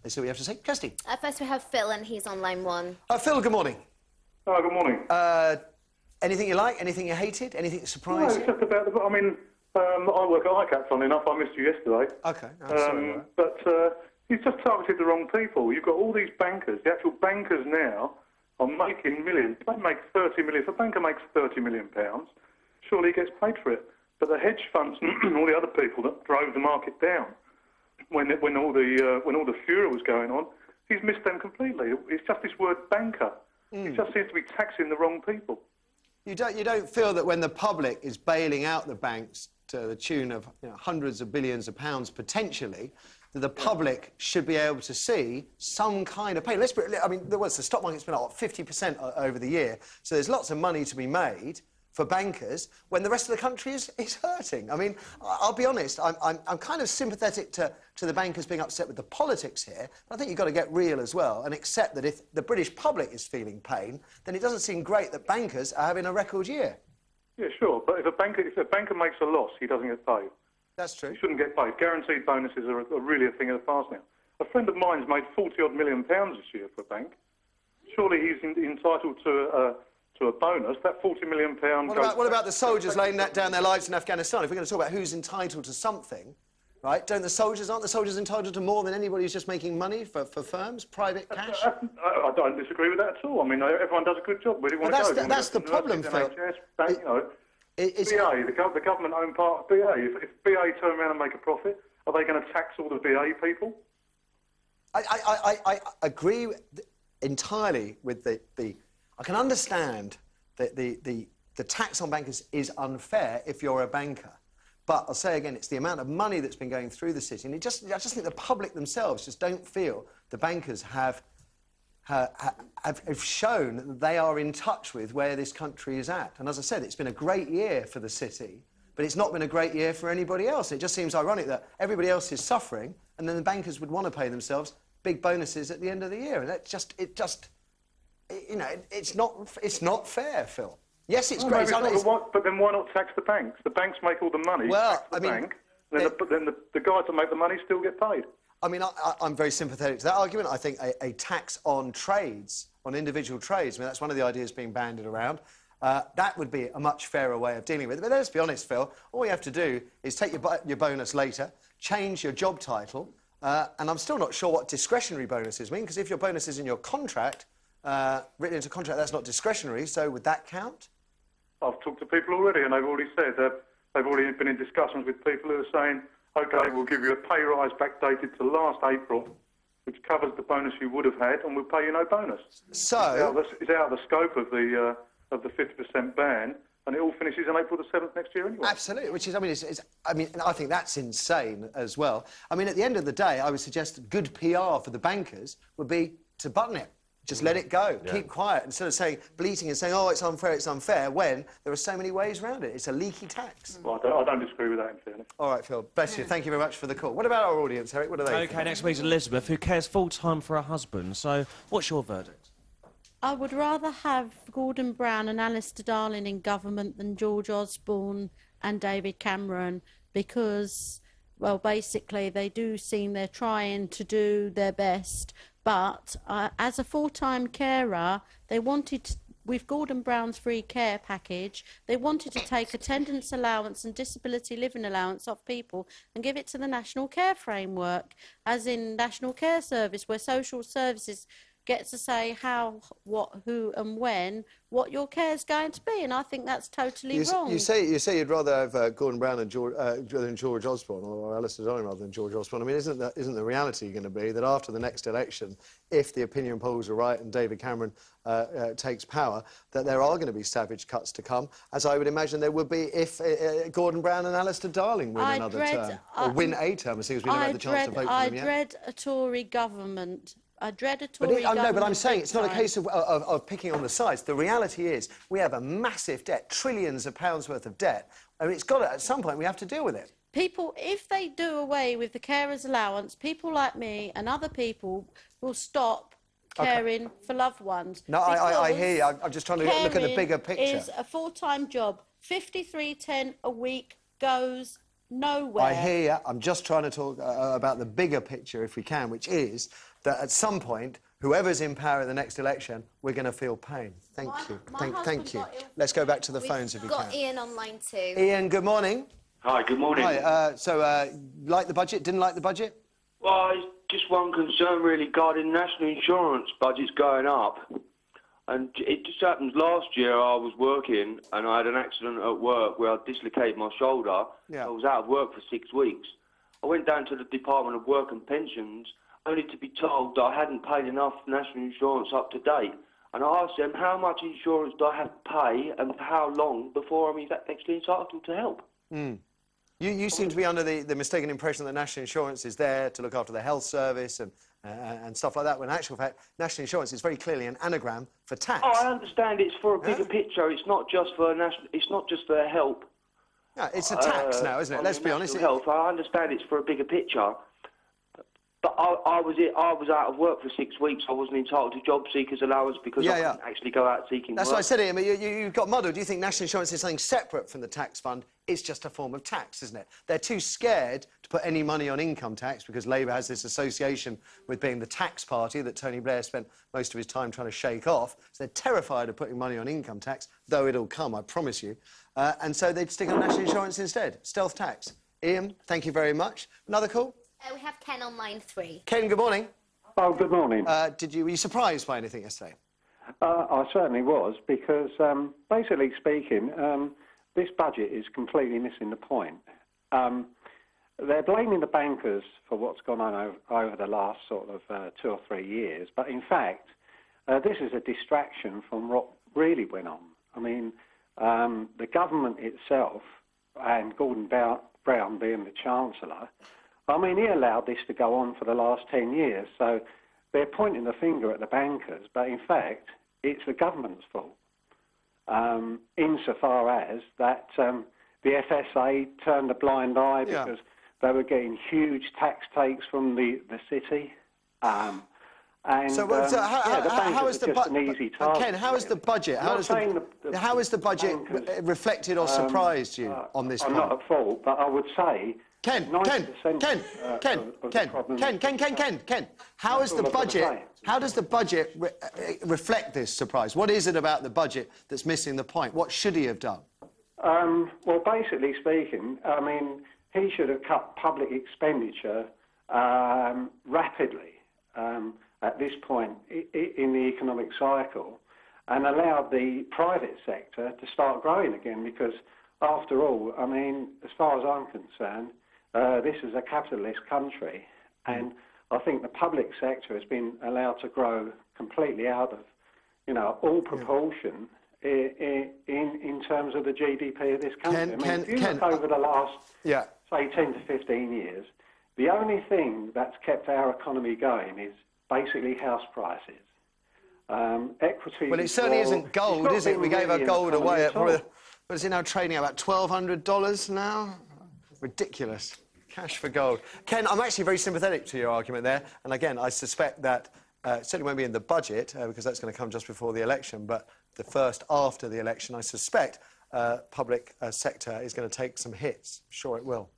Let's see what you have to say. Kirsty. First we have Phil, and he's on line 1. Phil, good morning. Oh, good morning. Anything you like? Anything you hated? Anything that surprised you? It's just about I work at ICAP, funnily enough. I missed you yesterday. OK. Sorry about that. But you've just targeted the wrong people. You've got all these bankers. The actual bankers now are making millions. They make 30 million. If a banker makes £30 million, surely he gets paid for it. But the hedge funds and all the other people that drove the market down when all the furor was going on, he's missed them completely. It's just this word banker. It just seems to be taxing the wrong people. You don't feel that when the public is bailing out the banks to the tune of hundreds of billions of pounds potentially, that the public should be able to see some kind of pain? The stock market's been up 50% over the year, so there's lots of money to be made for bankers when the rest of the country is hurting. I mean, I'll be honest, I'm kind of sympathetic to the bankers being upset with the politics here, but I think you've got to get real as well and accept that if the British public is feeling pain, then it doesn't seem great that bankers are having a record year. Yeah, sure, but if a banker makes a loss, he doesn't get paid. That's true. He shouldn't get paid. Guaranteed bonuses are really a thing of the past now. A friend of mine's made £40-odd million this year for a bank. Surely he's entitled to a bonus. That £40 million What about the soldiers laying down their lives in Afghanistan? If we're going to talk about who's entitled to something, right, aren't the soldiers entitled to more than anybody who's just making money for firms, private cash? I don't disagree with that at all. I mean, everyone does a good job. Where do you want to go? That's the problem, Phil. BA, the government-owned part of BA. If BA turn around and make a profit, are they going to tax all the BA people? I agree entirely with the I can understand that the tax on bankers is unfair if you're a banker. But I'll say again, it's the amount of money that's been going through the city. And I just think the public themselves just don't feel the bankers have shown that they are in touch with where this country is at. And as I said, it's been a great year for the city, but it's not been a great year for anybody else. It just seems ironic that everybody else is suffering, and then the bankers would want to pay themselves big bonuses at the end of the year. And it's not fair, Phil. Yes, it's great. But then why not tax the banks? The banks make all the money. Well, bank, and then the guys that make the money still get paid. I mean, I'm very sympathetic to that argument. I think a tax on trades, on individual trades, I mean, that's one of the ideas being bandied around. That would be a much fairer way of dealing with it. But let's be honest, Phil, all you have to do is take your bonus later, change your job title, and I'm still not sure what discretionary bonuses mean, because if your bonus is in your contract, written into contract, that's not discretionary, so would that count? I've talked to people already, and they've already said that they've already been in discussions with people who are saying, OK, we'll give you a pay rise backdated to last April, which covers the bonus you would have had, and we'll pay you no bonus. So it's out of the scope of the 50% ban, and it all finishes on April the 7th next year anyway. Absolutely, which is, and I think that's insane as well. I mean, at the end of the day, I would suggest good PR for the bankers would be to button it. Just let it go. Yeah. Keep quiet instead of bleating and saying, oh, it's unfair, when there are so many ways around it. It's a leaky tax. Well, I don't disagree with that, in fairness. All right, Phil. Bless you. Thank you very much for the call. What about our audience, Eric? What are they? OK, next week's Elizabeth, who cares full-time for her husband. So, what's your verdict? I would rather have Gordon Brown and Alistair Darling in government than George Osborne and David Cameron, because, well, basically, they do seem they're trying to do their best. But as a full-time carer, they wanted, with Gordon Brown's free care package, they wanted to take attendance allowance and disability living allowance off people and give it to the National Care Framework, as in National Care Service, where social services get to say how, what, who and when, what your care is going to be, and I think that's totally wrong. You say you'd rather have Gordon Brown and than George Osborne, or Alistair Darling rather than George Osborne. I mean, isn't the reality going to be that after the next election, if the opinion polls are right and David Cameron takes power, that there are going to be savage cuts to come, as I would imagine there would be if Gordon Brown and Alistair Darling win another term, or win a term, as soon as we don't have the chance to vote for them yet. I dread a Tory government. I dread a Tory government. No, but I'm saying it's not a case of picking on the sides. The reality is we have a massive debt, trillions of pounds worth of debt. I mean, at some point we have to deal with it. People, if they do away with the carers allowance, people like me and other people will stop caring for loved ones. No, I hear you. I'm just trying to look at the bigger picture. Is a full-time job. 53.10 a week goes nowhere. I hear you. I'm just trying to talk about the bigger picture, if we can, which is that at some point, whoever's in power in the next election, we're going to feel pain. Thank you. Thank you. Let's go back to the phones if we Got can. Ian on line 2. Ian, good morning. Hi, good morning. Hi. Like the budget? Didn't like the budget? Well, it's just one concern really regarding national insurance budgets going up. And it just happens last year I was working and I had an accident at work where I dislocated my shoulder. Yeah. I was out of work for 6 weeks. I went down to the Department of Work and Pensions only to be told that I hadn't paid enough national insurance up to date. And I asked them, how much insurance do I have to pay and for how long before I'm actually entitled to help? You seem to be under the mistaken impression that national insurance is there to look after the health service and stuff like that, when in actual fact, national insurance is very clearly an anagram for tax. Oh, I understand it's for a bigger picture. It's not just for it's not just for help. No, it's a tax now, isn't it? Let's be honest. Health. I understand it's for a bigger picture. But I was out of work for 6 weeks. I wasn't entitled to job seekers allowance because I couldn't actually go out seeking That's work. what I said, Ian, but you got muddled. Do you think national insurance is something separate from the tax fund? It's just a form of tax, isn't it? They're too scared to put any money on income tax because Labour has this association with being the tax party that Tony Blair spent most of his time trying to shake off. So they're terrified of putting money on income tax, though it'll come, I promise you. And so they'd stick on national insurance instead. Stealth tax. Ian, thank you very much. Another call? We have Ken on line 3. Ken, good morning. Oh, good morning. Were you surprised by anything yesterday? I certainly was, because basically speaking, this budget is completely missing the point. They're blaming the bankers for what's gone on over the last sort of 2 or 3 years, but in fact, this is a distraction from what really went on. I mean, the government itself, and Gordon Brown being the Chancellor, I mean, he allowed this to go on for the last 10 years, so they're pointing the finger at the bankers, but in fact, it's the government's fault, insofar as that the FSA turned a blind eye because they were getting huge tax takes from the city. How is the budget? Ken, how is the budget? How is the budget reflected or surprised you on this point? I'm not at fault, but I would say Ken, how does the budget reflect this surprise? What is it about the budget that's missing the point? What should he have done? Well, basically speaking, I mean, he should have cut public expenditure rapidly at this point in the economic cycle and allowed the private sector to start growing again, because after all, I mean, as far as I'm concerned, this is a capitalist country, and I think the public sector has been allowed to grow completely out of, all proportion in terms of the GDP of this country. If you look over the last, say, 10 to 15 years, the only thing that's kept our economy going is basically house prices. Equity. Well, it certainly isn't gold, is it? We gave our gold away at what is it now trading at about $1,200 now? Ridiculous. Cash for gold. Ken, I'm actually very sympathetic to your argument there. And again, I suspect that it certainly won't be in the budget, because that's going to come just before the election, but the first after the election, I suspect public sector is going to take some hits. Sure it will.